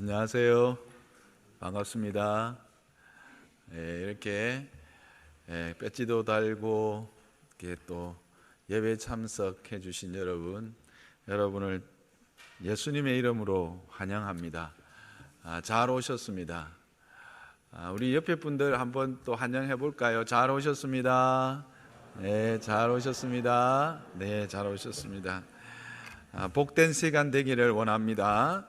안녕하세요. 반갑습니다. 이렇게 배지도 달고 이렇게 또 예배 참석해 주신 여러분을 예수님의 이름으로 환영합니다. 잘 오셨습니다. 우리 옆에 분들 한번 또 환영해 볼까요? 잘 오셨습니다. 네, 잘 오셨습니다. 네, 잘 오셨습니다. 복된 시간 되기를 원합니다.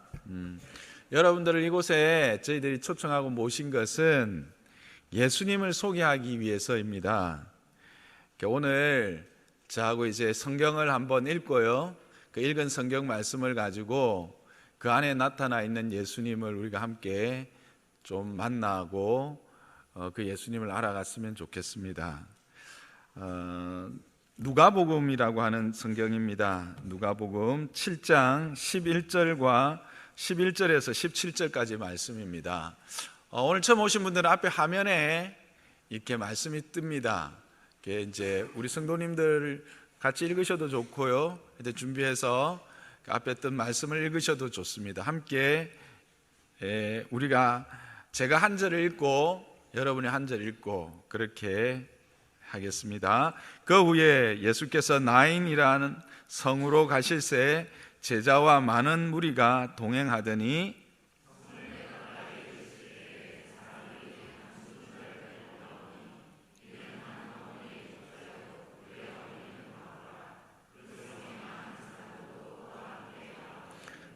여러분들을 이곳에 저희들이 초청하고 모신 것은 예수님을 소개하기 위해서입니다. 오늘 저하고 이제 성경을 한번 읽고요. 그 읽은 성경 말씀을 가지고 그 안에 나타나 있는 예수님을 우리가 함께 좀 만나고 그 예수님을 알아갔으면 좋겠습니다. 누가복음이라고 하는 성경입니다. 누가복음 7장 11절에서 17절까지 말씀입니다. 오늘 처음 오신 분들은 앞에 화면에 이렇게 말씀이 뜹니다. 이게 이제 우리 성도님들 같이 읽으셔도 좋고요. 이제 준비해서 앞에 뜬 말씀을 읽으셔도 좋습니다. 함께 제가 한 절을 읽고 여러분이 한 절 읽고 그렇게 하겠습니다. 그 후에 예수께서 나인이라는 성으로 가실새 제자와 많은 무리가 동행하더니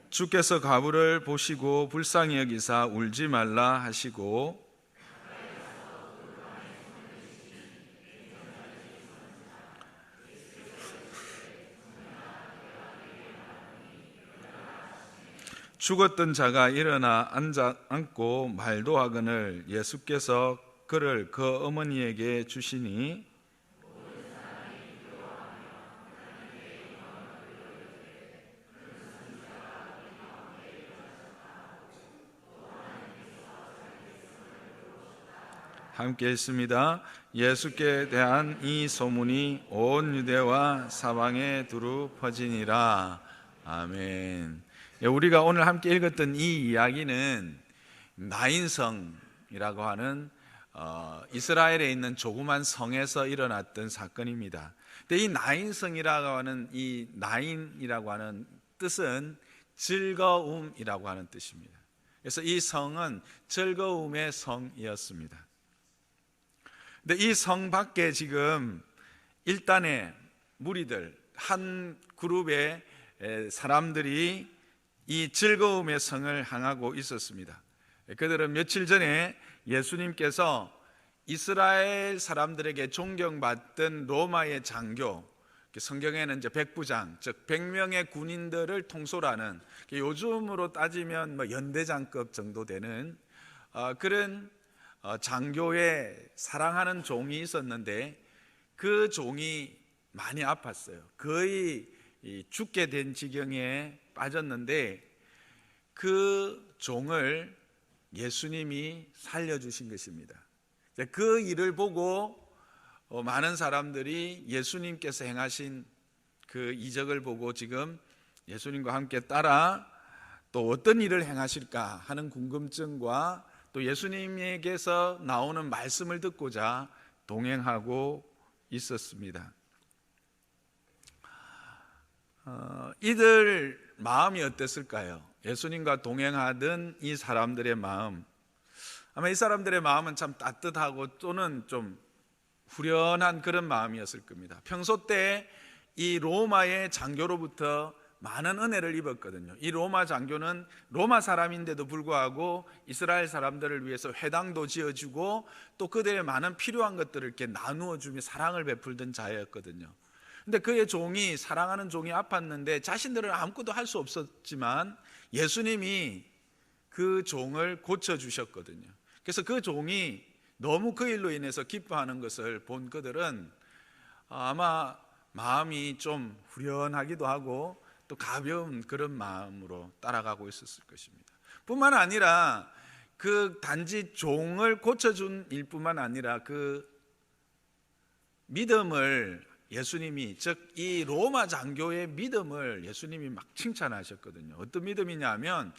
주께서 과부를 보시고 불쌍히 여기사 울지 말라 하시고 죽었던 자가 일어나 앉고 말도 하거늘 예수께서 그를 그 어머니에게 주시니 함께 읽습니다. 예수께 대한 이 소문이 온 유대와 사방에 두루 퍼지니라. 아멘. 우리가 오늘 함께 읽었던 이 이야기는 나인성이라고 하는 이스라엘에 있는 조그만 성에서 일어났던 사건입니다. 근데 이 나인성이라고 하는 이 나인이라고 하는 뜻은 즐거움이라고 하는 뜻입니다. 그래서 이 성은 즐거움의 성이었습니다. 근데 이 성 밖에 지금 일단의 무리들, 한 그룹의 사람들이 이 즐거움의 성을 향하고 있었습니다. 그들은 며칠 전에 예수님께서 이스라엘 사람들에게 존경받던 로마의 장교, 성경에는 이제 백부장, 즉 100명의 군인들을 통솔하는, 요즘으로 따지면 연대장급 정도 되는 그런 장교의 사랑하는 종이 있었는데 그 종이 많이 아팠어요. 거의 죽게 된 지경에 빠졌는데 그 종을 예수님이 살려주신 것입니다. 그 일을 보고 많은 사람들이 예수님께서 행하신 그 이적을 보고 지금 예수님과 함께 따라 또 어떤 일을 행하실까 하는 궁금증과 또 예수님에게서 나오는 말씀을 듣고자 동행하고 있었습니다. 이들 마음이 어땠을까요? 예수님과 동행하던 이 사람들의 마음, 아마 이 사람들의 마음은 참 따뜻하고 또는 좀 후련한 그런 마음이었을 겁니다. 평소 때 이 로마의 장교로부터 많은 은혜를 입었거든요. 이 로마 장교는 로마 사람인데도 불구하고 이스라엘 사람들을 위해서 회당도 지어주고 또 그들의 많은 필요한 것들을 이렇게 나누어 주며 사랑을 베풀던 자였거든요. 근데 그의 종이, 사랑하는 종이 아팠는데 자신들은 아무것도 할 수 없었지만 예수님이 그 종을 고쳐주셨거든요. 그래서 그 종이 너무 그 일로 인해서 기뻐하는 것을 본 그들은 아마 마음이 좀 후련하기도 하고 또 가벼운 그런 마음으로 따라가고 있었을 것입니다. 뿐만 아니라 그 단지 종을 고쳐준 일뿐만 아니라 그 믿음을 예수님이, 즉 이 로마 장교의 믿음을 예수님이 막 칭찬하셨거든요. 어떤 믿음이냐면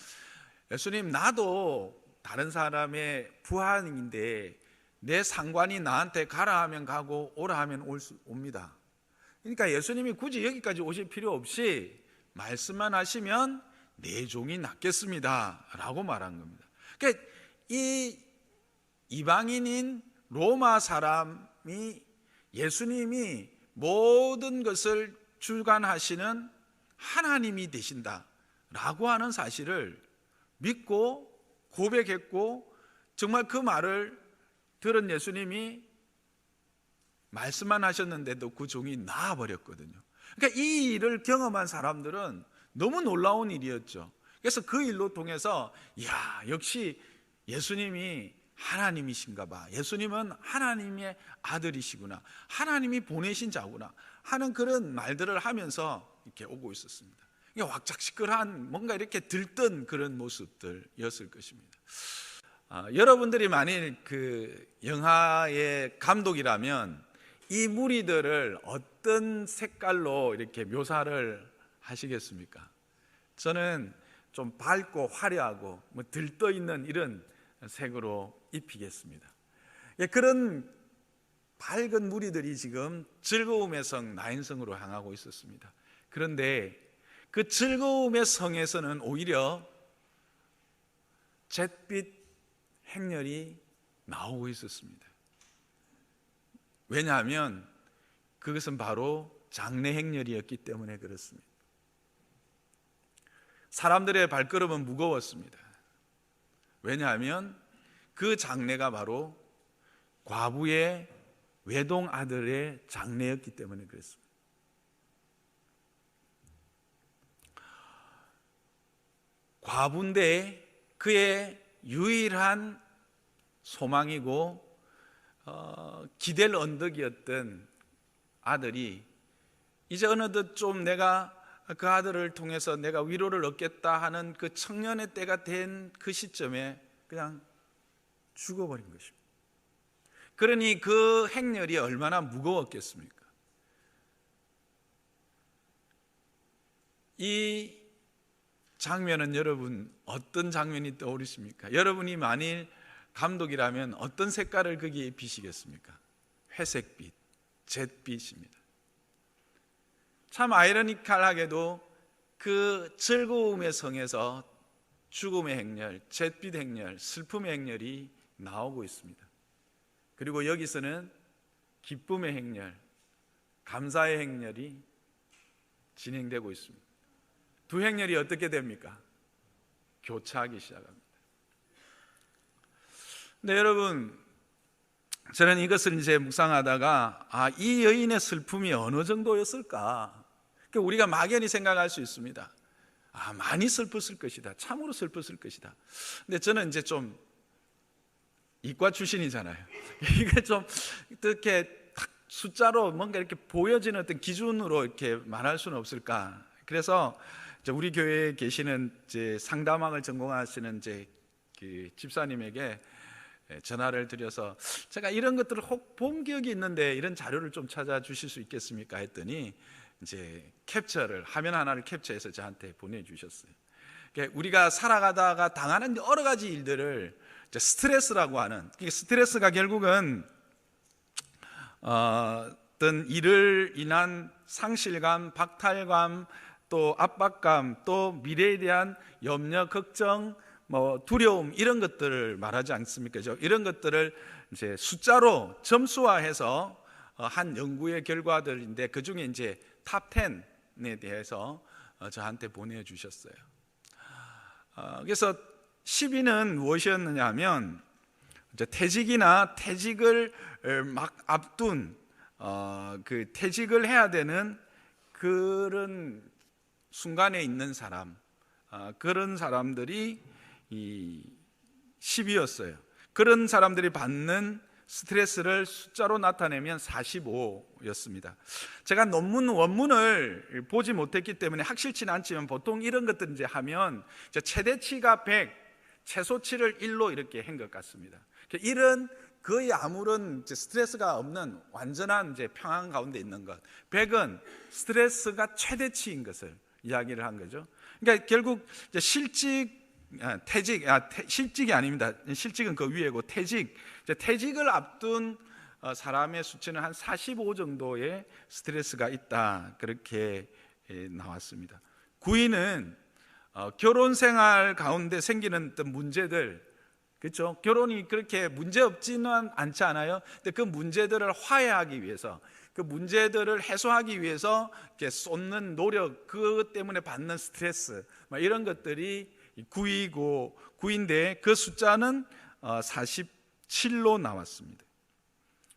예수님, 나도 다른 사람의 부하인데 내 상관이 나한테 가라 하면 가고 오라 하면 옵니다. 그러니까 예수님이 굳이 여기까지 오실 필요 없이 말씀만 하시면 내 종이 낫겠습니다 라고 말한 겁니다. 그러니까 이 이방인인 로마 사람이 예수님이 모든 것을 주관하시는 하나님이 되신다 라고 하는 사실을 믿고 고백했고, 정말 그 말을 들은 예수님이 말씀만 하셨는데도 그 종이 나아버렸거든요. 그러니까 이 일을 경험한 사람들은 너무 놀라운 일이었죠. 그래서 그 일로 통해서 역시 예수님이 하나님이신가 봐, 예수님은 하나님의 아들이시구나, 하나님이 보내신 자구나 하는 그런 말들을 하면서 이렇게 오고 있었습니다. 왁작시끌한 뭔가 이렇게 들뜬 그런 모습들이었을 것입니다. 여러분들이 만일 그 영화의 감독이라면 이 무리들을 어떤 색깔로 이렇게 묘사를 하시겠습니까? 저는 좀 밝고 화려하고 들떠 있는 이런 색으로 입히겠습니다. 그런 밝은 무리들이 지금 즐거움의 성 나인성으로 향하고 있었습니다. 그런데 그 즐거움의 성에서는 오히려 잿빛 행렬이 나오고 있었습니다. 왜냐하면 그것은 바로 장례 행렬이었기 때문에 그렇습니다. 사람들의 발걸음은 무거웠습니다. 왜냐하면 그 장례가 바로 과부의 외동 아들의 장례였기 때문에 그랬습니다. 과부인데 그의 유일한 소망이고 기댈 언덕이었던 아들이 이제 어느덧 좀 내가 그 아들을 통해서 내가 위로를 얻겠다 하는 그 청년의 때가 된 그 시점에 그냥 죽어버린 것입니다. 그러니 그 행렬이 얼마나 무거웠겠습니까? 이 장면은 여러분 어떤 장면이 떠오르십니까? 여러분이 만일 감독이라면 어떤 색깔을 거기에 입히시겠습니까? 회색빛, 잿빛입니다. 참 아이러니컬하게도 그 즐거움의 성에서 죽음의 행렬, 잿빛 행렬, 슬픔의 행렬이 나오고 있습니다. 그리고 여기서는 기쁨의 행렬, 감사의 행렬이 진행되고 있습니다. 두 행렬이 어떻게 됩니까? 교차하기 시작합니다. 근데 여러분, 저는 이것을 이제 묵상하다가 이 여인의 슬픔이 어느 정도였을까? 우리가 막연히 생각할 수 있습니다. 많이 슬펐을 것이다, 참으로 슬펐을 것이다. 근데 저는 이제 좀 이과 출신이잖아요. 이게 좀 이렇게 숫자로 뭔가 이렇게 보여지는 어떤 기준으로 이렇게 말할 수는 없을까? 그래서 우리 교회에 계시는 이제 상담학을 전공하시는 이제 그 집사님에게 전화를 드려서 제가 이런 것들을 혹 본 기억이 있는데 이런 자료를 좀 찾아주실 수 있겠습니까? 했더니 이제 화면 하나를 캡처해서 저한테 보내주셨어요. 그러니까 우리가 살아가다가 당하는 여러 가지 일들을 스트레스라고 하는, 스트레스가 결국은 어떤 일을 인한 상실감, 박탈감, 또 압박감, 또 미래에 대한 염려, 걱정, 두려움, 이런 것들을 말하지 않습니까? 이런 것들을 이제 숫자로 점수화해서 한 연구의 결과들인데 그 중에 이제 탑 10에 대해서 저한테 보내주셨어요. 그래서 10위는 무엇이었느냐 하면 퇴직이나 퇴직을 막 앞둔 그 퇴직을 해야 되는 그런 순간에 있는 사람, 그런 사람들이 이 10위였어요. 그런 사람들이 받는 스트레스를 숫자로 나타내면 45였습니다. 제가 원문을 보지 못했기 때문에 확실치는 않지만 보통 이런 것들 이제 하면 최대치가 100, 최소치를 1로 이렇게 한 것 같습니다. 이런 거의 아무런 스트레스가 없는 완전한 이제 평안 가운데 있는 것, 100은 스트레스가 최대치인 것을 이야기를 한 거죠. 그러니까 결국 실직 실직이 아닙니다. 실직은 그 위에고 퇴직을 앞둔 사람의 수치는 한 45 정도의 스트레스가 있다, 그렇게 나왔습니다. 9위는 결혼 생활 가운데 생기는 어떤 문제들, 그렇죠? 결혼이 그렇게 문제 없지는 않지 않아요? 근데 그 문제들을 화해하기 위해서, 그 문제들을 해소하기 위해서 이렇게 쏟는 노력, 그것 때문에 받는 스트레스, 이런 것들이 9위인데 그 숫자는 47로 나왔습니다.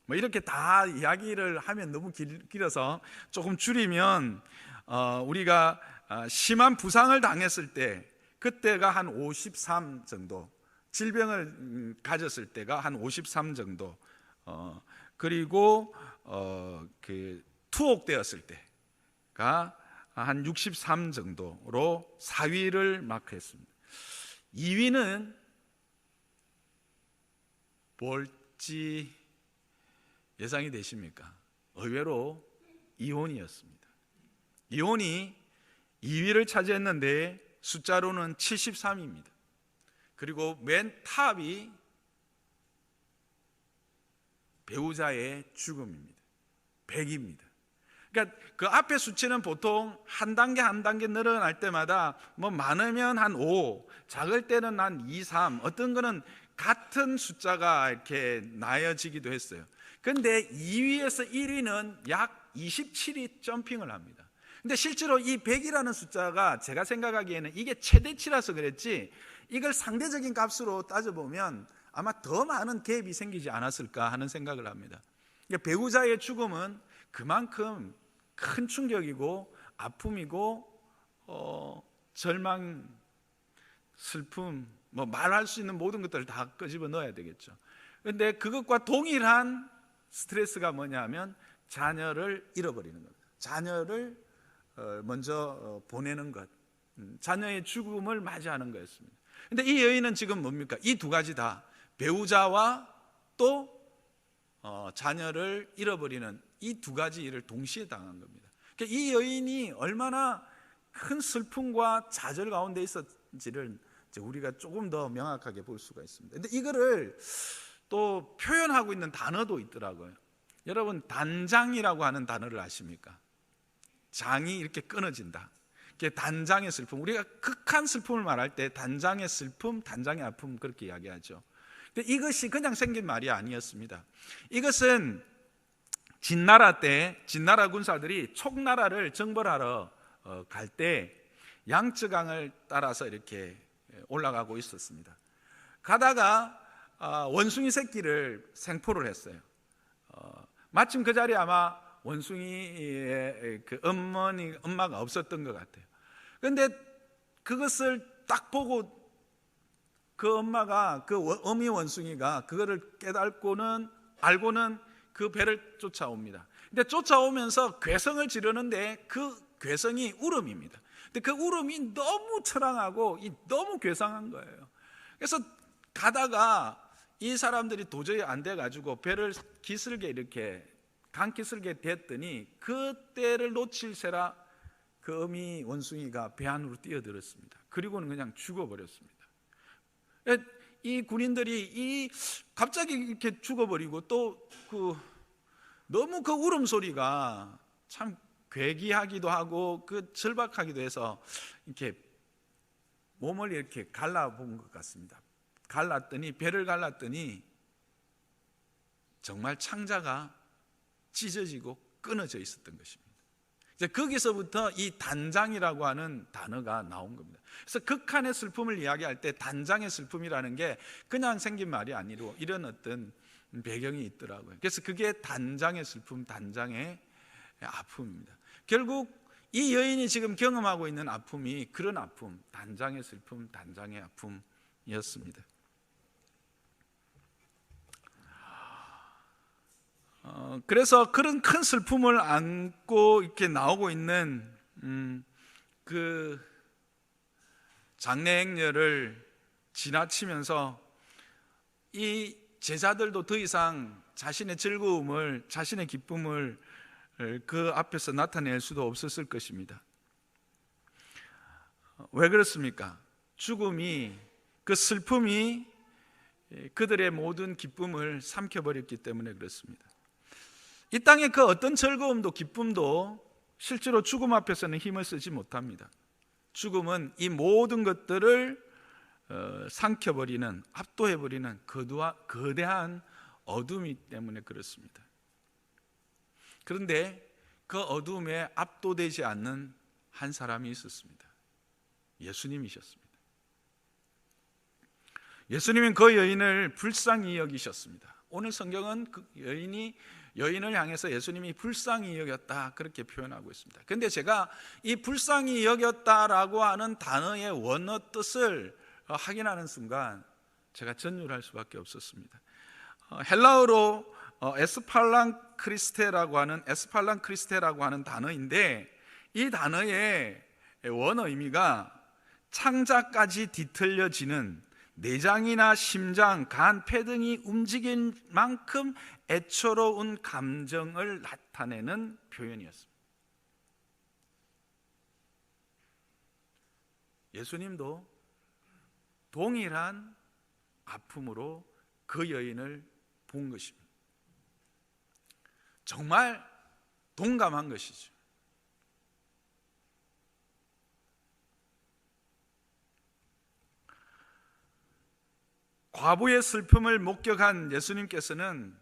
이렇게 다 이야기를 하면 너무 길어서 조금 줄이면, 우리가 심한 부상을 당했을 때 그때가 한 53 정도, 질병을 가졌을 때가 한 53 정도, 그리고 그 투옥되었을 때가 한 63 정도로 4위를 마크했습니다. 2위는 뭘지 예상이 되십니까? 의외로 이혼이었습니다. 이혼이 2위를 차지했는데 숫자로는 73입니다. 그리고 맨 탑이 배우자의 죽음입니다. 100입니다. 그러니까 그 앞에 수치는 보통 한 단계 한 단계 늘어날 때마다 뭐 많으면 한 5, 작을 때는 한 2, 3, 어떤 거는 같은 숫자가 이렇게 나열지기도 했어요. 그런데 2위에서 1위는 약 27이 점핑을 합니다. 근데 실제로 이 100이라는 숫자가 제가 생각하기에는 이게 최대치라서 그랬지, 이걸 상대적인 값으로 따져보면 아마 더 많은 갭이 생기지 않았을까 하는 생각을 합니다. 배우자의 죽음은 그만큼 큰 충격이고 아픔이고 절망, 슬픔, 말할 수 있는 모든 것들을 다 끄집어 넣어야 되겠죠. 그런데 그것과 동일한 스트레스가 뭐냐면 자녀를 잃어버리는 겁니다. 자녀를 먼저 보내는 것, 자녀의 죽음을 맞이하는 거였습니다. 그런데 이 여인은 지금 뭡니까? 이 두 가지 다, 배우자와 또 자녀를 잃어버리는 이 두 가지 일을 동시에 당한 겁니다. 그러니까 이 여인이 얼마나 큰 슬픔과 좌절 가운데 있었는지를 우리가 조금 더 명확하게 볼 수가 있습니다. 그런데 이거를 또 표현하고 있는 단어도 있더라고요. 여러분, 단장이라고 하는 단어를 아십니까? 장이 이렇게 끊어진다. 이게 단장의 슬픔. 우리가 극한 슬픔을 말할 때 단장의 슬픔, 단장의 아픔, 그렇게 이야기하죠. 근데 이것이 그냥 생긴 말이 아니었습니다. 이것은 진나라 때 진나라 군사들이 촉나라를 정벌하러 갈 때 양쯔강을 따라서 이렇게 올라가고 있었습니다. 가다가 원숭이 새끼를 생포를 했어요. 마침 그 자리에 아마 원숭이의 그 엄마가 없었던 것 같아요. 그런데 그것을 딱 보고 그 엄마가, 그 어미 원숭이가 그거를 알고는 그 배를 쫓아옵니다. 근데 쫓아오면서 괴성을 지르는데 그 괴성이 울음입니다. 근데 그 울음이 너무 처량하고 너무 괴상한 거예요. 그래서 가다가 이 사람들이 도저히 안 돼가지고 배를 기슬게 이렇게 강기슬게 됐더니 그때를 놓칠세라 그 어미 원숭이가 배 안으로 뛰어들었습니다. 그리고는 그냥 죽어버렸습니다. 이 군인들이 갑자기 이렇게 죽어버리고 또 너무 그 울음소리가 참 괴기하기도 하고 그 절박하기도 해서 이렇게 몸을 이렇게 갈라본 것 같습니다. 배를 갈랐더니 정말 창자가 찢어지고 끊어져 있었던 것입니다. 이제 거기서부터 이 단장이라고 하는 단어가 나온 겁니다. 그래서 극한의 슬픔을 이야기할 때 단장의 슬픔이라는 게 그냥 생긴 말이 아니고 이런 어떤 배경이 있더라고요. 그래서 그게 단장의 슬픔, 단장의 아픔입니다. 결국 이 여인이 지금 경험하고 있는 아픔이 그런 아픔, 단장의 슬픔, 단장의 아픔이었습니다. 그래서 그런 큰 슬픔을 안고 이렇게 나오고 있는 그 장례 행렬을 지나치면서 이 제자들도 더 이상 자신의 즐거움을, 자신의 기쁨을 그 앞에서 나타낼 수도 없었을 것입니다. 왜 그렇습니까? 죽음이, 그 슬픔이 그들의 모든 기쁨을 삼켜버렸기 때문에 그렇습니다. 이 땅의 그 어떤 즐거움도 기쁨도 실제로 죽음 앞에서는 힘을 쓰지 못합니다. 죽음은 이 모든 것들을 삼켜버리는, 압도해버리는 거대한 어둠이기 때문에 그렇습니다. 그런데 그 어둠에 압도되지 않는 한 사람이 있었습니다. 예수님이셨습니다. 예수님은 그 여인을 불쌍히 여기셨습니다. 오늘 성경은 그 여인을 향해서 예수님이 불쌍히 여겼다 그렇게 표현하고 있습니다. 그런데 제가 이 불쌍히 여겼다라고 하는 단어의 원어 뜻을 확인하는 순간 제가 전율할 수밖에 없었습니다. 헬라어로 에스팔랑 크리스테라고 하는 단어인데, 이 단어의 원어 의미가 창자까지 뒤틀려지는 내장이나 심장, 간, 폐 등이 움직일 만큼 애처로운 감정을 나타내는 표현이었습니다. 예수님도 동일한 아픔으로 그 여인을 본 것입니다. 정말 동감한 것이죠. 과부의 슬픔을 목격한 예수님께서는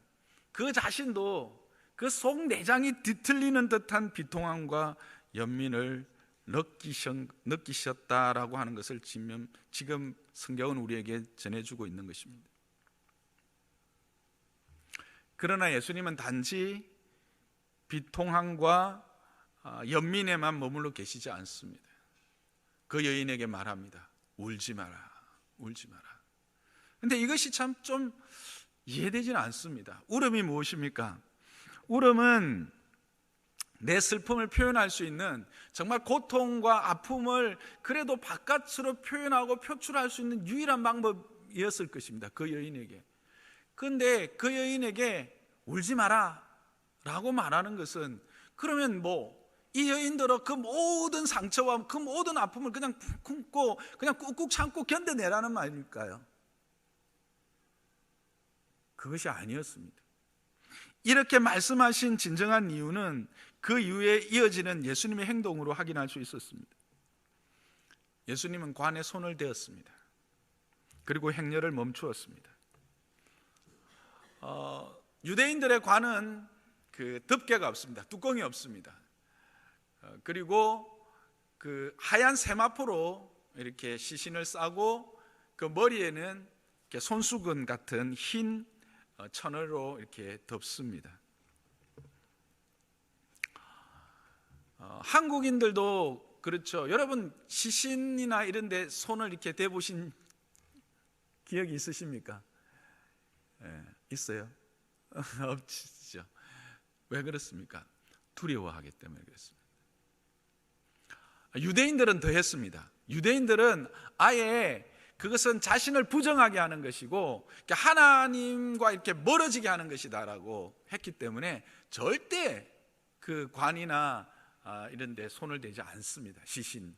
그 자신도 그 속 내장이 뒤틀리는 듯한 비통함과 연민을 느끼셨다라고 하는 것을 지금 성경은 우리에게 전해주고 있는 것입니다. 그러나 예수님은 단지 비통함과 연민에만 머물러 계시지 않습니다. 그 여인에게 말합니다. 울지 마라, 울지 마라. 근데 이것이 참 좀 이해되지는 않습니다. 울음이 무엇입니까? 울음은 내 슬픔을 표현할 수 있는, 정말 고통과 아픔을 그래도 바깥으로 표현하고 표출할 수 있는 유일한 방법이었을 것입니다. 그 여인에게. 그런데 그 여인에게 울지 마라 라고 말하는 것은, 그러면 이 여인들은 그 모든 상처와 그 모든 아픔을 그냥 품고 그냥 꾹꾹 참고 견뎌내라는 말일까요? 그것이 아니었습니다. 이렇게 말씀하신 진정한 이유는 그 이후에 이어지는 예수님의 행동으로 확인할 수 있었습니다. 예수님은 관에 손을 대었습니다. 그리고 행렬을 멈추었습니다. 유대인들의 관은 그 덮개가 없습니다. 뚜껑이 없습니다. 그리고 그 하얀 세마포로 이렇게 시신을 싸고 그 머리에는 이렇게 손수건 같은 흰 천으로 이렇게 덮습니다. 한국인들도 그렇죠. 여러분 시신이나 이런 데 손을 이렇게 대보신 기억이 있으십니까? 있어요? 없죠. 왜 그렇습니까? 두려워하기 때문에 그렇습니다. 유대인들은 더 했습니다. 유대인들은 아예 그것은 자신을 부정하게 하는 것이고 하나님과 이렇게 멀어지게 하는 것이다라고 했기 때문에 절대 그 관이나 이런 데 손을 대지 않습니다. 시신.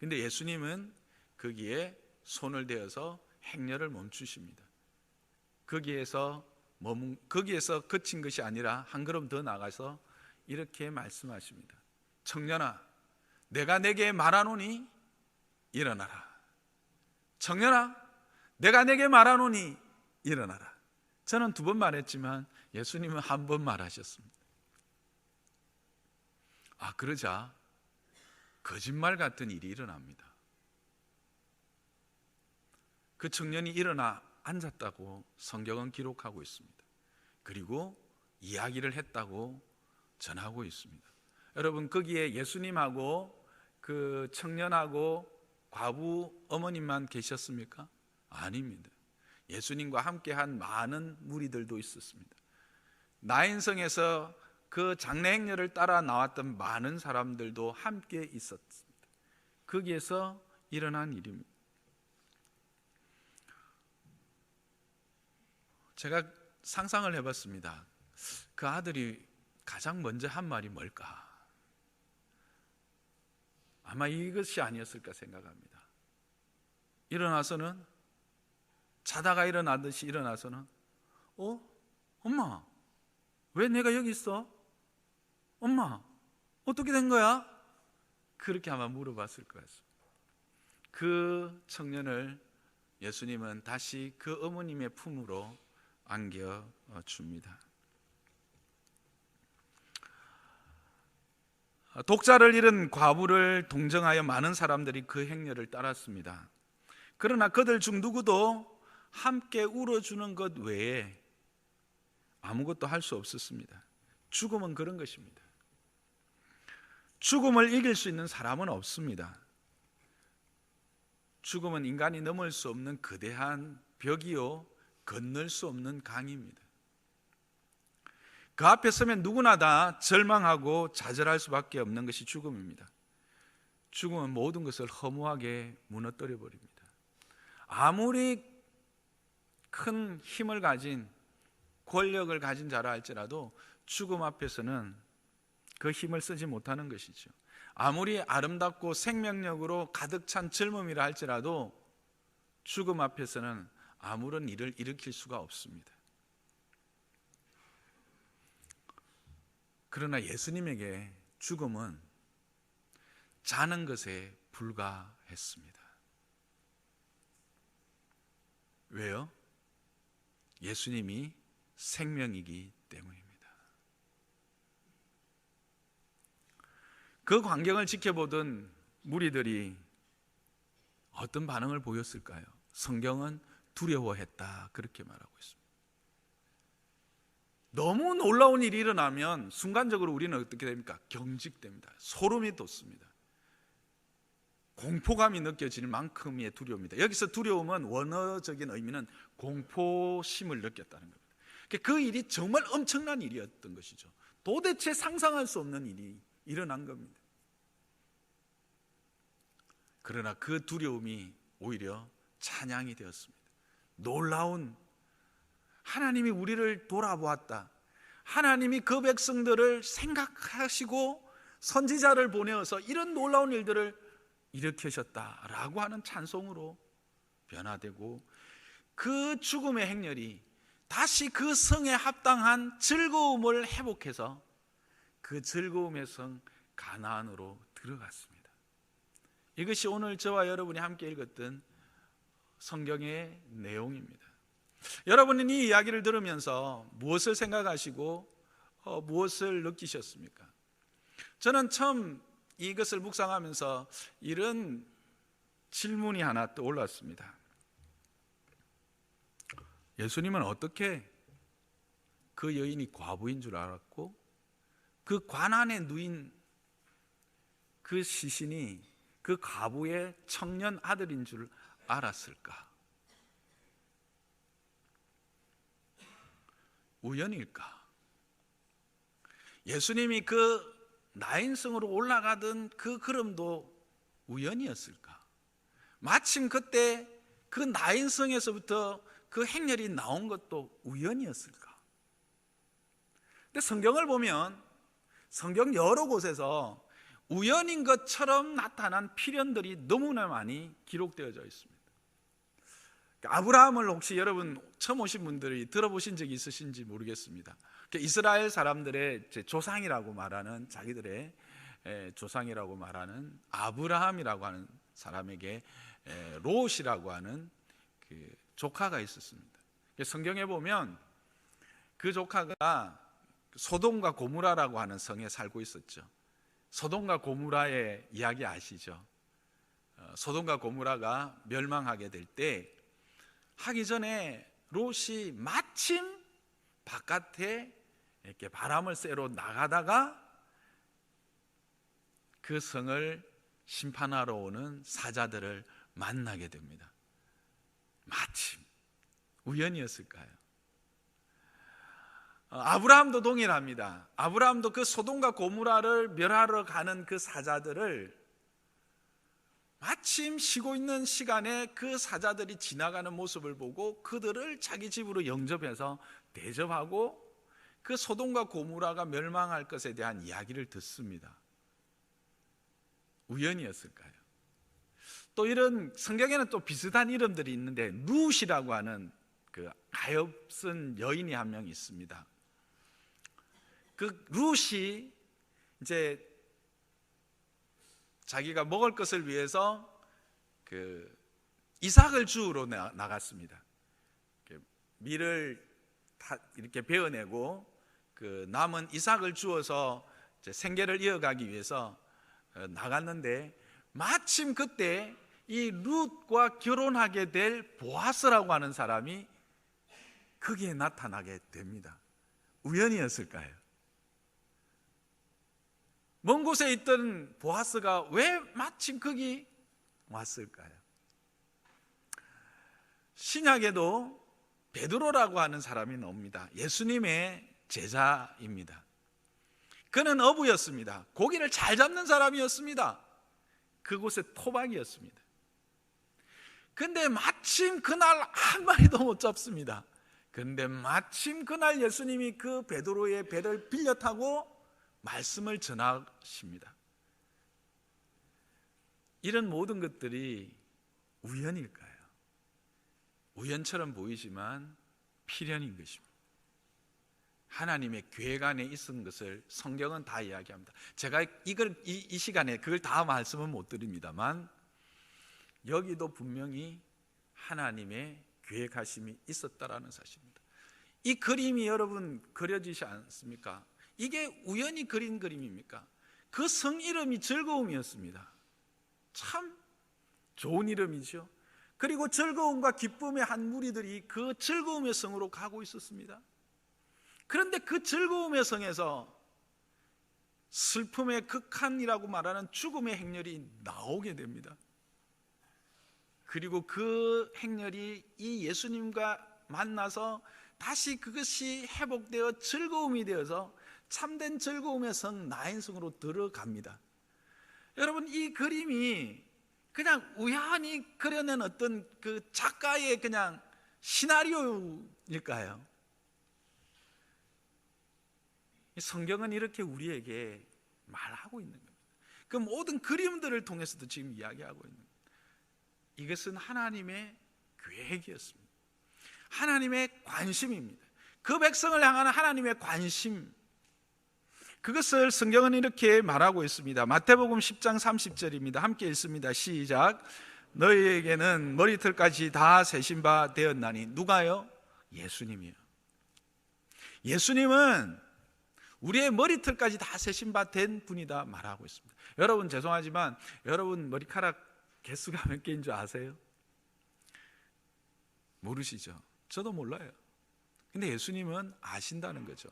근데 예수님은 거기에 손을 대어서 행렬을 멈추십니다. 거기에서 그친 것이 아니라 한 걸음 더 나가서 이렇게 말씀하십니다. 청년아, 내가 내게 말하노니 일어나라. 청년아, 내가 내게 말하노니 일어나라. 저는 2번 말했지만 예수님은 1번 말하셨습니다. 그러자 거짓말 같은 일이 일어납니다. 그 청년이 일어나 앉았다고 성경은 기록하고 있습니다. 그리고 이야기를 했다고 전하고 있습니다. 여러분, 거기에 예수님하고 그 청년하고 과부 어머님만 계셨습니까? 아닙니다. 예수님과 함께한 많은 무리들도 있었습니다. 나인성에서 그 장례 행렬을 따라 나왔던 많은 사람들도 함께 있었습니다. 거기에서 일어난 일입니다. 제가 상상을 해봤습니다. 그 아들이 가장 먼저 한 말이 뭘까? 아마 이것이 아니었을까 생각합니다. 일어나서는, 자다가 일어나듯이 일어나서는 엄마, 왜 내가 여기 있어? 엄마, 어떻게 된 거야? 그렇게 아마 물어봤을 것 같습니다. 그 청년을 예수님은 다시 그 어머님의 품으로 안겨줍니다. 독자를 잃은 과부를 동정하여 많은 사람들이 그 행렬을 따랐습니다. 그러나 그들 중 누구도 함께 울어주는 것 외에 아무것도 할 수 없었습니다. 죽음은 그런 것입니다. 죽음을 이길 수 있는 사람은 없습니다. 죽음은 인간이 넘을 수 없는 거대한 벽이요, 건널 수 없는 강입니다. 그 앞에 서면 누구나 다 절망하고 좌절할 수밖에 없는 것이 죽음입니다. 죽음은 모든 것을 허무하게 무너뜨려 버립니다. 아무리 큰 힘을 가진, 권력을 가진 자라 할지라도 죽음 앞에서는 그 힘을 쓰지 못하는 것이죠. 아무리 아름답고 생명력으로 가득 찬 젊음이라 할지라도 죽음 앞에서는 아무런 일을 일으킬 수가 없습니다. 그러나 예수님에게 죽음은 자는 것에 불과했습니다. 왜요? 예수님이 생명이기 때문입니다. 그 광경을 지켜보던 무리들이 어떤 반응을 보였을까요? 성경은 두려워했다, 그렇게 말하고 있습니다. 너무 놀라운 일이 일어나면 순간적으로 우리는 어떻게 됩니까? 경직됩니다. 소름이 돋습니다. 공포감이 느껴지는 만큼의 두려움입니다. 여기서 두려움은 원어적인 의미는 공포심을 느꼈다는 겁니다. 그 일이 정말 엄청난 일이었던 것이죠. 도대체 상상할 수 없는 일이 일어난 겁니다. 그러나 그 두려움이 오히려 찬양이 되었습니다. 놀라운, 하나님이 우리를 돌아보았다, 하나님이 그 백성들을 생각하시고 선지자를 보내어서 이런 놀라운 일들을 일으키셨다라고 하는 찬송으로 변화되고, 그 죽음의 행렬이 다시 그 성에 합당한 즐거움을 회복해서 그 즐거움의 성 가나안으로 들어갔습니다. 이것이 오늘 저와 여러분이 함께 읽었던 성경의 내용입니다. 여러분은 이 이야기를 들으면서 무엇을 생각하시고 무엇을 느끼셨습니까? 저는 처음 이것을 묵상하면서 이런 질문이 하나 떠올랐습니다. 예수님은 어떻게 그 여인이 과부인 줄 알았고 그 관안에 누인 그 시신이 그 과부의 청년 아들인 줄 알았을까? 우연일까? 예수님이 그 나인성으로 올라가던 그 걸음도 우연이었을까? 마침 그때 그 나인성에서부터 그 행렬이 나온 것도 우연이었을까? 근데 성경을 보면 성경 여러 곳에서 우연인 것처럼 나타난 필연들이 너무나 많이 기록되어져 있습니다. 아브라함을 혹시 여러분 처음 오신 분들이 들어보신 적이 있으신지 모르겠습니다. 이스라엘 사람들의 조상이라고 말하는, 자기들의 조상이라고 말하는 아브라함이라고 하는 사람에게 롯이라고 하는 그 조카가 있었습니다. 성경에 보면 그 조카가 소돔과 고무라라고 하는 성에 살고 있었죠. 소돔과 고무라의 이야기 아시죠? 소돔과 고무라가 멸망하게 될 때 하기 전에 롯이 마침 바깥에 이렇게 바람을 쐬러 나가다가 그 성을 심판하러 오는 사자들을 만나게 됩니다. 마침 우연이었을까요? 아브라함도 동일합니다. 아브라함도 그 소돔과 고무라를 멸하러 가는 그 사자들을 마침 쉬고 있는 시간에 그 사자들이 지나가는 모습을 보고 그들을 자기 집으로 영접해서 대접하고 그 소돔과 고무라가 멸망할 것에 대한 이야기를 듣습니다. 우연이었을까요? 또 이런 성경에는 또 비슷한 이름들이 있는데 룻이라고 하는 그 가엾은 여인이 한 명 있습니다. 그 룻이 이제 자기가 먹을 것을 위해서 그 이삭을 주우러 나갔습니다. 밀을 다 이렇게 베어내고 그 남은 이삭을 주워서 이제 생계를 이어가기 위해서 나갔는데 마침 그때 이 룻과 결혼하게 될 보아스라고 하는 사람이 거기에 나타나게 됩니다. 우연이었을까요? 먼 곳에 있던 보아스가 왜 마침 거기 왔을까요? 신약에도 베드로라고 하는 사람이 나옵니다. 예수님의 제자입니다. 그는 어부였습니다. 고기를 잘 잡는 사람이었습니다. 그곳의 토박이었습니다. 근데 마침 그날 한 마리도 못 잡습니다. 그런데 마침 그날 예수님이 그 베드로의 배를 빌려 타고 말씀을 전하십니다. 이런 모든 것들이 우연일까요? 우연처럼 보이지만 필연인 것입니다. 하나님의 계획 안에 있은 것을 성경은 다 이야기합니다. 제가 이 시간에 그걸 다 말씀은 못 드립니다만 여기도 분명히 하나님의 계획하심이 있었다라는 사실입니다. 이 그림이 여러분 그려지지 않습니까? 이게 우연히 그린 그림입니까? 그 성 이름이 즐거움이었습니다. 참 좋은 이름이죠. 그리고 즐거움과 기쁨의 한 무리들이 그 즐거움의 성으로 가고 있었습니다. 그런데 그 즐거움의 성에서 슬픔의 극한이라고 말하는 죽음의 행렬이 나오게 됩니다. 그리고 그 행렬이 이 예수님과 만나서 다시 그것이 회복되어 즐거움이 되어서 참된 즐거움의 성 나인성으로 들어갑니다. 여러분, 이 그림이 그냥 우연히 그려낸 어떤 그 작가의 그냥 시나리오일까요? 성경은 이렇게 우리에게 말하고 있는 겁니다. 그 모든 그림들을 통해서도 지금 이야기하고 있는 겁니다. 이것은 하나님의 계획이었습니다. 하나님의 관심입니다. 그 백성을 향하는 하나님의 관심, 그것을 성경은 이렇게 말하고 있습니다. 마태복음 10장 30절입니다. 함께 읽습니다. 시작. 너희에게는 머리털까지 다 세신 바 되었나니. 누가요? 예수님이요. 예수님은 우리의 머리털까지 다 세신 바 된 분이다 말하고 있습니다. 여러분, 죄송하지만 여러분 머리카락 개수가 몇 개인 줄 아세요? 모르시죠? 저도 몰라요. 근데 예수님은 아신다는 거죠.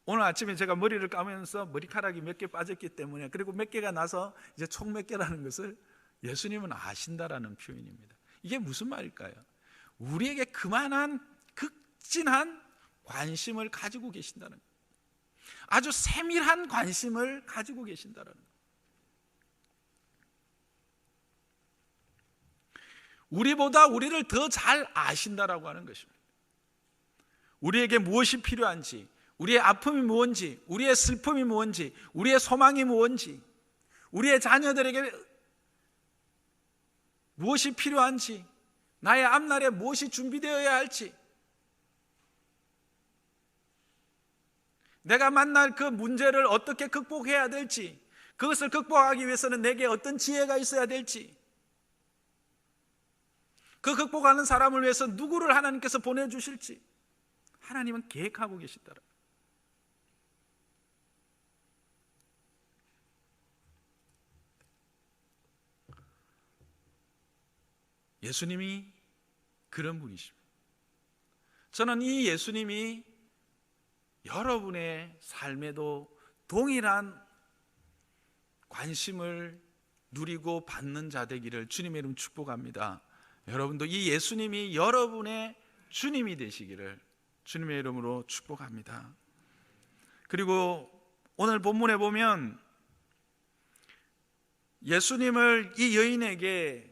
오늘 아침에 제가 머리를 감으면서 머리카락이 몇 개 빠졌기 때문에, 그리고 몇 개가 나서 이제 총 몇 개라는 것을 예수님은 아신다라는 표현입니다. 이게 무슨 말일까요? 우리에게 그만한 극진한 관심을 가지고 계신다는 거예요. 아주 세밀한 관심을 가지고 계신다는 거예요. 우리보다 우리를 더 잘 아신다라고 하는 것입니다. 우리에게 무엇이 필요한지, 우리의 아픔이 무엇인지, 우리의 슬픔이 무엇인지, 우리의 소망이 무엇인지, 우리의 자녀들에게 무엇이 필요한지, 나의 앞날에 무엇이 준비되어야 할지, 내가 만날 그 문제를 어떻게 극복해야 될지, 그것을 극복하기 위해서는 내게 어떤 지혜가 있어야 될지, 그 극복하는 사람을 위해서 누구를 하나님께서 보내주실지 하나님은 계획하고 계시더라. 예수님이 그런 분이십니다. 저는 이 예수님이 여러분의 삶에도 동일한 관심을 누리고 받는 자 되기를 주님의 이름 축복합니다. 여러분도 이 예수님이 여러분의 주님이 되시기를 주님의 이름으로 축복합니다. 그리고 오늘 본문에 보면 예수님을 이 여인에게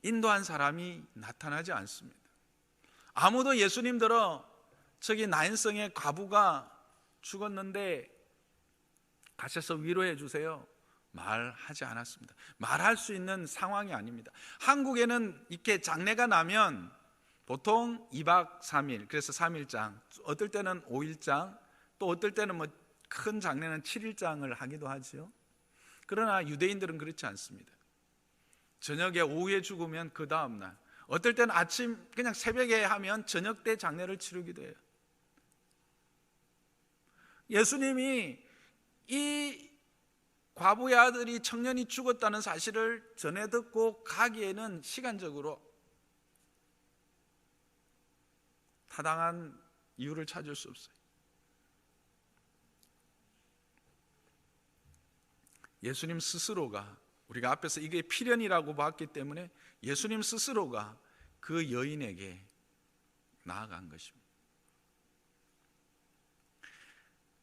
인도한 사람이 나타나지 않습니다. 아무도 예수님들어 저기 나인성의 과부가 죽었는데 가셔서 위로해 주세요, 말하지 않았습니다. 말할 수 있는 상황이 아닙니다. 한국에는 이렇게 장례가 나면 보통 2박 3일, 그래서 3일장, 어떨 때는 5일장, 또 어떨 때는 큰 장례는 7일장을 하기도 하죠. 그러나 유대인들은 그렇지 않습니다. 저녁에 오후에 죽으면 그 다음날, 어떨 때는 아침 그냥 새벽에 하면 저녁 때 장례를 치르기도 해요. 예수님이 이 과부의 아들이 청년이 죽었다는 사실을 전해 듣고 가기에는 시간적으로 타당한 이유를 찾을 수 없어요. 예수님 스스로가, 우리가 앞에서 이게 필연이라고 봤기 때문에 예수님 스스로가 그 여인에게 나아간 것입니다.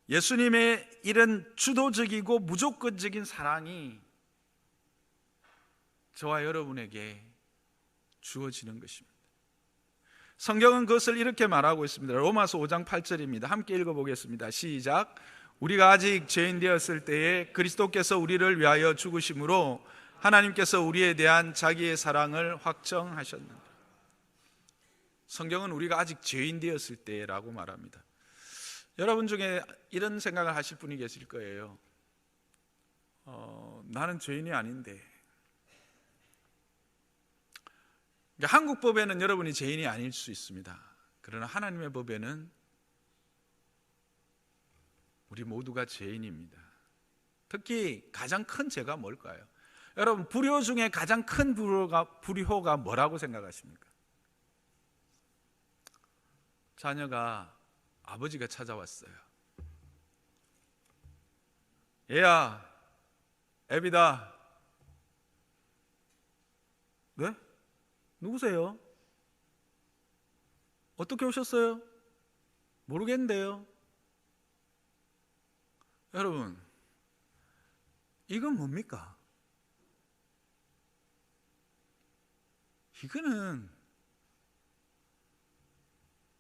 예수님의 이런 주도적이고 무조건적인 사랑이 저와 여러분에게 주어지는 것입니다. 성경은 그것을 이렇게 말하고 있습니다. 로마서 5장 8절입니다. 함께 읽어보겠습니다. 시작. 우리가 아직 죄인 되었을 때에 그리스도께서 우리를 위하여 죽으심으로 하나님께서 우리에 대한 자기의 사랑을 확정하셨느니라. 성경은 우리가 아직 죄인 되었을 때라고 말합니다. 여러분 중에 이런 생각을 하실 분이 계실 거예요. 나는 죄인이 아닌데. 그러니까 한국 법에는 여러분이 죄인이 아닐 수 있습니다. 그러나 하나님의 법에는 우리 모두가 죄인입니다. 특히 가장 큰 죄가 뭘까요? 여러분, 불효 중에 가장 큰 불효가 뭐라고 생각하십니까? 자녀가 아버지가 찾아왔어요. 얘야, 애비다. 네? 누구세요? 어떻게 오셨어요? 모르겠는데요. 여러분, 이건 뭡니까? 이거는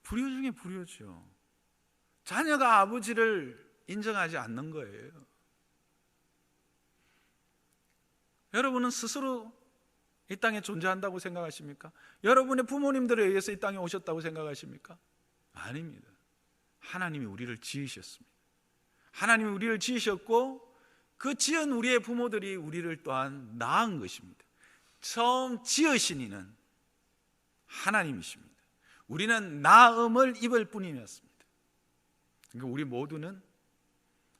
불효 중에 불효죠. 자녀가 아버지를 인정하지 않는 거예요. 여러분은 스스로 이 땅에 존재한다고 생각하십니까? 여러분의 부모님들에 의해서 이 땅에 오셨다고 생각하십니까? 아닙니다. 하나님이 우리를 지으셨습니다. 하나님이 우리를 지으셨고 그 지은 우리의 부모들이 우리를 또한 낳은 것입니다. 처음 지으신 이는 하나님이십니다. 우리는 낳음을 입을 뿐이었습니다. 그러니까 우리 모두는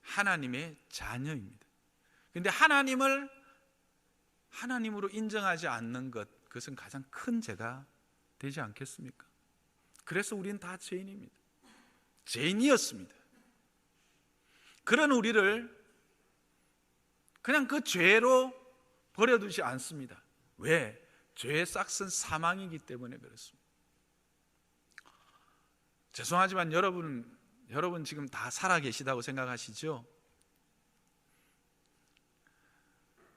하나님의 자녀입니다. 그런데 하나님을 하나님으로 인정하지 않는 것, 그것은 가장 큰 죄가 되지 않겠습니까? 그래서 우리는 다 죄인입니다. 죄인이었습니다. 그런 우리를 그냥 그 죄로 버려두지 않습니다. 왜? 죄의 싹은 사망이기 때문에 그렇습니다. 죄송하지만 여러분 지금 다 살아 계시다고 생각하시죠?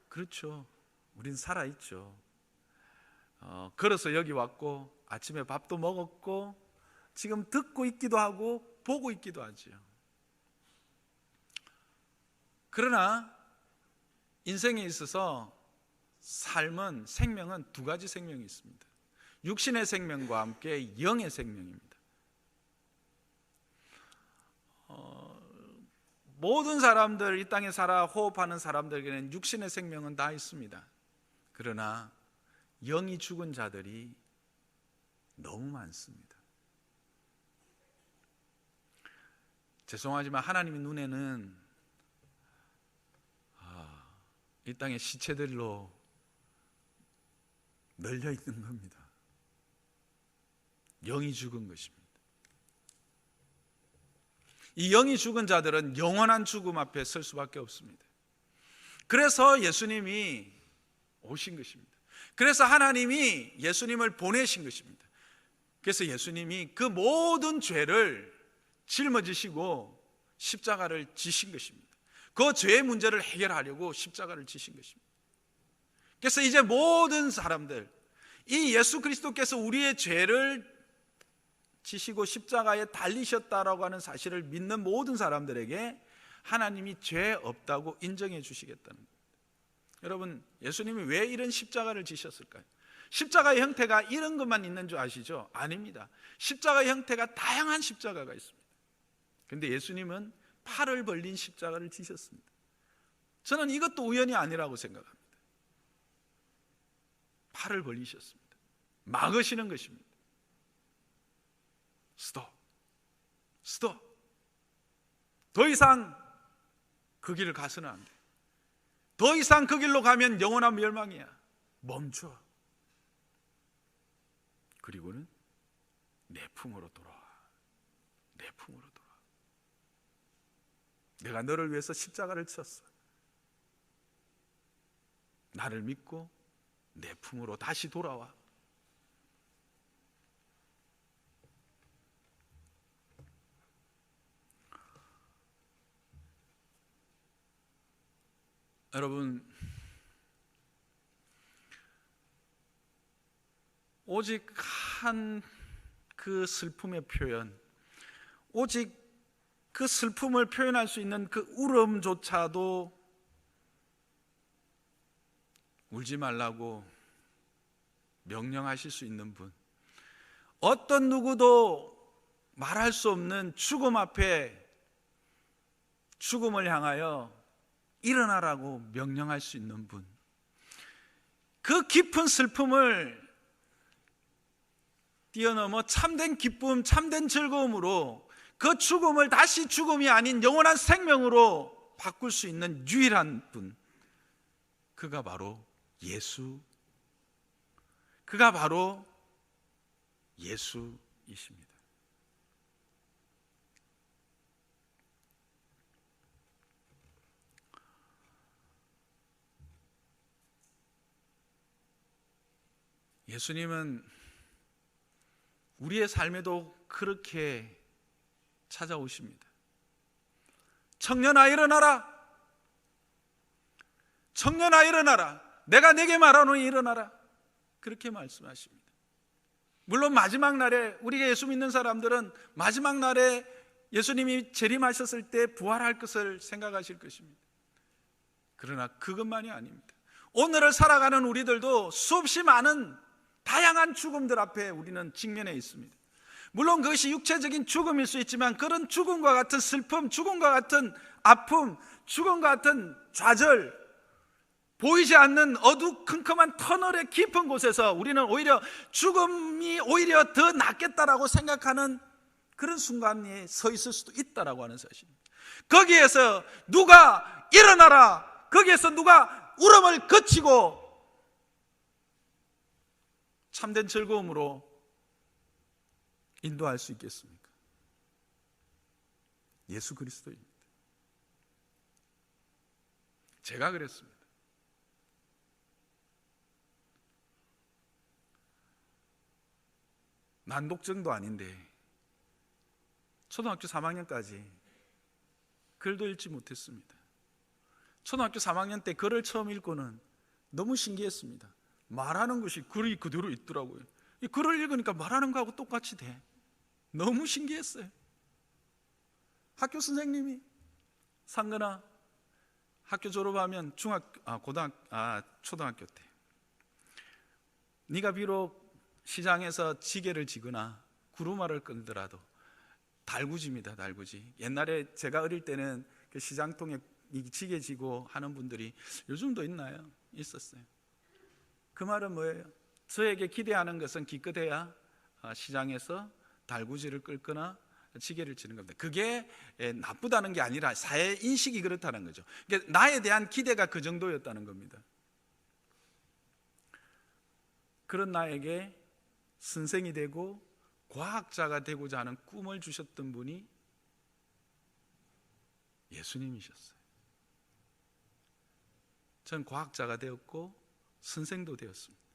그렇죠. 우린 살아있죠. 걸어서 여기 왔고 아침에 밥도 먹었고 지금 듣고 있기도 하고 보고 있기도 하죠. 그러나 인생에 있어서 삶은, 생명은 두 가지 생명이 있습니다. 육신의 생명과 함께 영의 생명입니다. 모든 사람들, 이 땅에 살아 호흡하는 사람들에게는 육신의 생명은 다 있습니다. 그러나 영이 죽은 자들이 너무 많습니다. 죄송하지만 하나님의 눈에는 이 땅의 시체들로 널려 있는 겁니다. 영이 죽은 것입니다. 이 영이 죽은 자들은 영원한 죽음 앞에 설 수밖에 없습니다. 그래서 예수님이 오신 것입니다. 그래서 하나님이 예수님을 보내신 것입니다. 그래서 예수님이 그 모든 죄를 짊어지시고 십자가를 지신 것입니다. 그 죄의 문제를 해결하려고 십자가를 지신 것입니다. 그래서 이제 모든 사람들, 이 예수 그리스도께서 우리의 죄를 지시고 십자가에 달리셨다라고 하는 사실을 믿는 모든 사람들에게 하나님이 죄 없다고 인정해 주시겠다는 겁니다. 여러분, 예수님이 왜 이런 십자가를 지셨을까요? 십자가의 형태가 이런 것만 있는 줄 아시죠? 아닙니다. 십자가의 형태가 다양한 십자가가 있습니다. 그런데 예수님은 팔을 벌린 십자가를 지셨습니다. 저는 이것도 우연이 아니라고 생각합니다. 팔을 벌리셨습니다. 막으시는 것입니다. 스톱. 더 이상 그 길을 가서는 안 돼. 더 이상 그 길로 가면 영원한 멸망이야. 멈춰. 그리고는 내 품으로 돌아와. 내 품으로 돌아와. 내가 너를 위해서 십자가를 쳤어. 나를 믿고 내 품으로 다시 돌아와. 여러분, 오직 한 그 슬픔의 표현, 오직 그 슬픔을 표현할 수 있는 그 울음조차도 울지 말라고 명령하실 수 있는 분, 어떤 누구도 말할 수 없는 죽음 앞에 죽음을 향하여 일어나라고 명령할 수 있는 분, 그 깊은 슬픔을 뛰어넘어 참된 기쁨, 참된 즐거움으로 그 죽음을 다시 죽음이 아닌 영원한 생명으로 바꿀 수 있는 유일한 분, 그가 바로 예수, 그가 바로 예수이십니다. 예수님은 우리의 삶에도 그렇게 찾아오십니다. 청년아 일어나라. 청년아 일어나라. 내가 내게 말하노니 일어나라. 그렇게 말씀하십니다. 물론 마지막 날에, 우리가 예수 믿는 사람들은 마지막 날에 예수님이 재림하셨을 때 부활할 것을 생각하실 것입니다. 그러나 그것만이 아닙니다. 오늘을 살아가는 우리들도 수없이 많은 다양한 죽음들 앞에 우리는 직면해 있습니다. 물론 그것이 육체적인 죽음일 수 있지만 그런 죽음과 같은 슬픔, 죽음과 같은 아픔, 죽음과 같은 좌절, 보이지 않는 어두컴컴한 터널의 깊은 곳에서 우리는 오히려 죽음이 오히려 더 낫겠다라고 생각하는 그런 순간에 서 있을 수도 있다라고 하는 사실입니다. 거기에서 누가 일어나라, 거기에서 누가 울음을 그치고 참된 즐거움으로 인도할 수 있겠습니까? 예수 그리스도입니다. 제가 그랬습니다. 난독증도 아닌데 초등학교 3학년까지 글도 읽지 못했습니다. 초등학교 3학년 때 글을 처음 읽고는 너무 신기했습니다. 말하는 것이 글이 그대로 있더라고요. 이 글을 읽으니까 말하는 거하고 똑같이 돼. 너무 신기했어요. 학교 선생님이 상근아, 학교 졸업하면 초등학교 때 네가 비록 시장에서 지게를 지거나 구루마를 끌더라도 달구지입니다. 달구지. 옛날에 제가 어릴 때는 그 시장통에 지게 지고 하는 분들이 요즘도 있나요? 있었어요. 그 말은 뭐예요? 저에게 기대하는 것은 기껏해야 시장에서 달구지를 끌거나 지게를 치는 겁니다. 그게 나쁘다는 게 아니라 사회 인식이 그렇다는 거죠. 그러니까 나에 대한 기대가 그 정도였다는 겁니다. 그런 나에게 선생이 되고 과학자가 되고자 하는 꿈을 주셨던 분이 예수님이셨어요. 전 과학자가 되었고 선생도 되었습니다.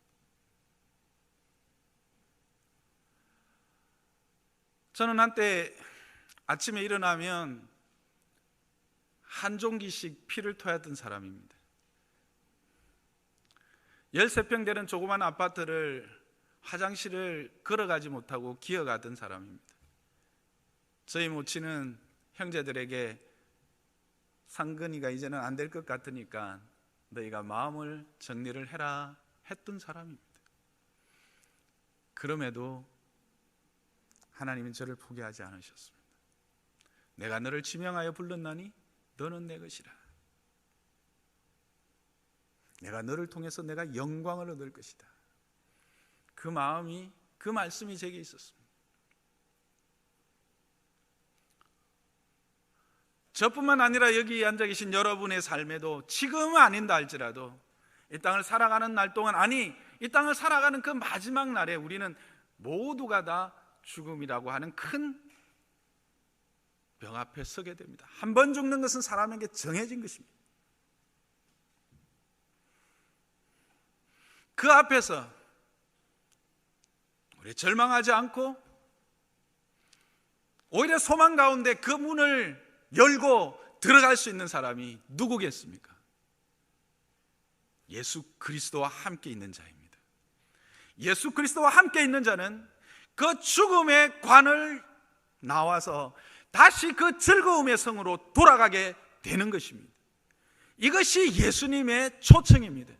저는 한때 아침에 일어나면 한 종기씩 피를 토하던 사람입니다. 13평 되는 조그만 아파트를 화장실을 걸어가지 못하고 기어가던 사람입니다. 저희 모친은 형제들에게 상근이가 이제는 안 될 것 같으니까 너희가 마음을 정리를 해라 했던 사람입니다. 그럼에도 하나님은 저를 포기하지 않으셨습니다. 내가 너를 지명하여 불렀나니 너는 내 것이라. 내가 너를 통해서 내가 영광을 얻을 것이다. 그 마음이, 그 말씀이 제게 있었습니다. 저뿐만 아니라 여기 앉아 계신 여러분의 삶에도 지금은 아닌다 할지라도 이 땅을 살아가는 날 동안, 아니 이 땅을 살아가는 그 마지막 날에 우리는 모두가 다 죽음이라고 하는 큰 병 앞에 서게 됩니다. 한 번 죽는 것은 사람에게 정해진 것입니다. 그 앞에서 우리 절망하지 않고 오히려 소망 가운데 그 문을 열고 들어갈 수 있는 사람이 누구겠습니까? 예수 그리스도와 함께 있는 자입니다. 예수 그리스도와 함께 있는 자는 그 죽음의 관을 나와서 다시 그 즐거움의 성으로 돌아가게 되는 것입니다. 이것이 예수님의 초청입니다.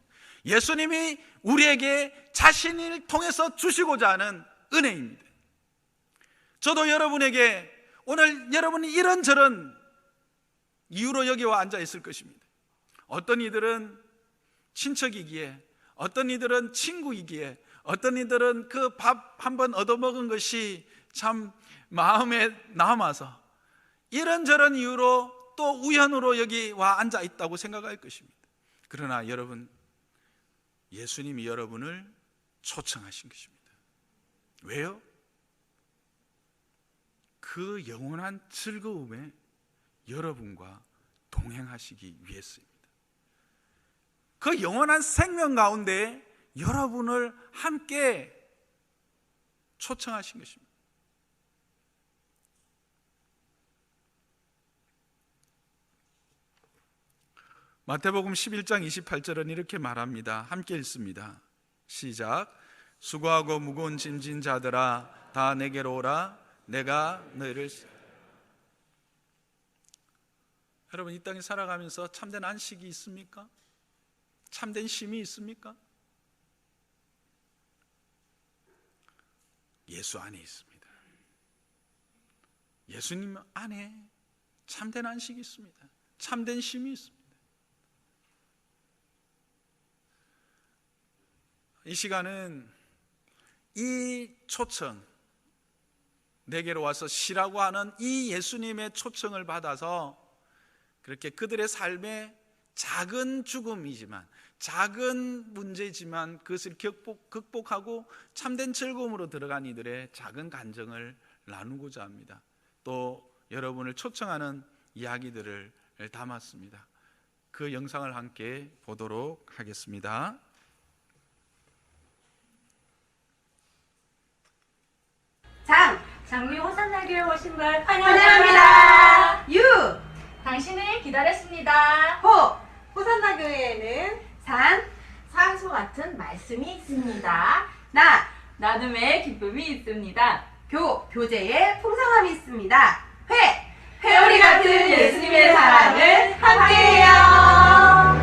예수님이 우리에게 자신을 통해서 주시고자 하는 은혜입니다. 저도 여러분에게 오늘 여러분이 이런저런 이유로 여기 와 앉아 있을 것입니다. 어떤 이들은 친척이기에, 어떤 이들은 친구이기에, 어떤 이들은 그 밥 한번 얻어먹은 것이 참 마음에 남아서 이런저런 이유로 또 우연으로 여기 와 앉아 있다고 생각할 것입니다. 그러나 여러분, 예수님이 여러분을 초청하신 것입니다. 왜요? 그 영원한 즐거움에 여러분과 동행하시기 위해서입니다. 그 영원한 생명 가운데 여러분을 함께 초청하신 것입니다. 마태복음 11장 28절은 이렇게 말합니다. 함께 읽습니다. 시작. 수고하고 무거운 짐진 자들아 다 내게로 오라. 내가 너희를. 여러분, 이 땅에 살아가면서 참된 안식이 있습니까? 참된 쉼이 있습니까? 예수 안에 있습니다. 예수님 안에 참된 안식이 있습니다. 참된 쉼이 있습니다. 이 시간은 이 초청, 내게로 와서 쉬라고 하는 이 예수님의 초청을 받아서 그렇게 그들의 삶에 작은 죽음이지만, 작은 문제지만 그것을 극복하고 참된 즐거움으로 들어간 이들의 작은 간증을 나누고자 합니다. 또 여러분을 초청하는 이야기들을 담았습니다. 그 영상을 함께 보도록 하겠습니다. 장미 호산나교에 오신 걸 환영합니다. 유, 당신을 기다렸습니다. 호, 호산나교회에는 산소 같은 말씀이 있습니다. 나눔의 기쁨이 있습니다. 교제의 풍성함이 있습니다. 회오리 같은 예수님의 사랑을 함께해요.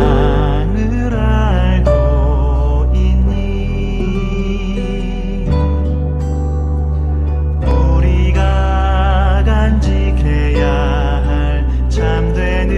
사랑을 알고 있니? 우리가 간직해야 할 참된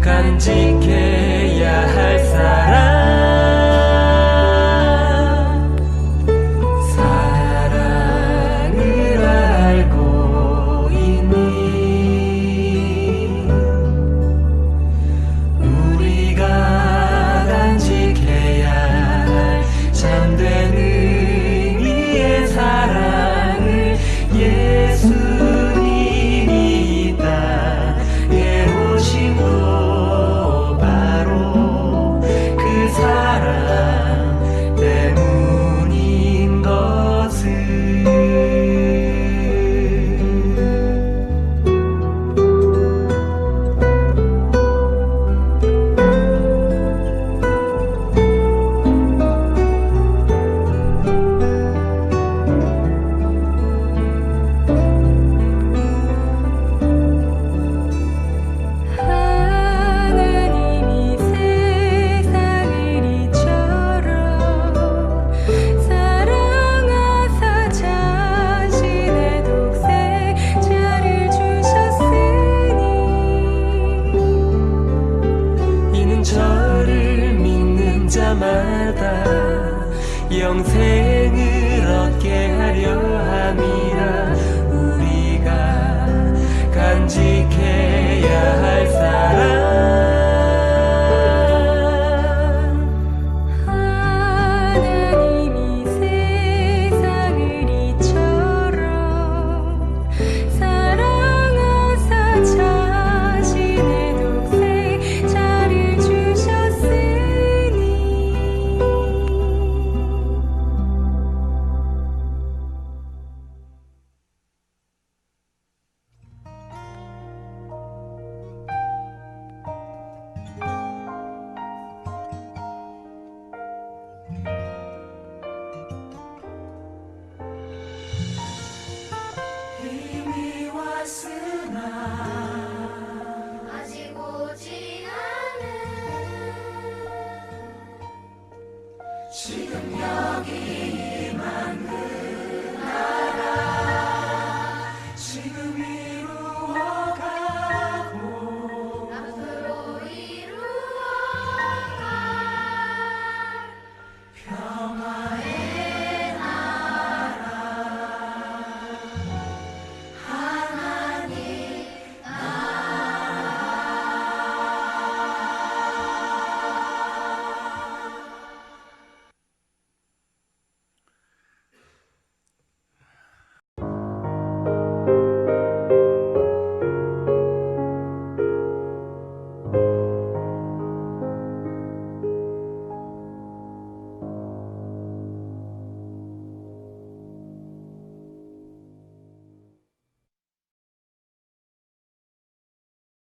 간직해야 할 사랑을 알고 있니? 우리가 간직해야 할 참된 의미의 사랑을 예수님이 이 땅에 오심도 바로 그 사랑 때문인 것을 하나님이 세상을 이처럼 사랑하사 자신의 독생자를 주셨으니 이는 저를 믿는 자마다 영생을 얻게 하려 함이라. 우리가 간직해야 할 사랑 하나님이 세상을 이처럼 사랑하사 자신의 독생자를 주셨으니 힘이 왔으나 아직 오지 않은 시간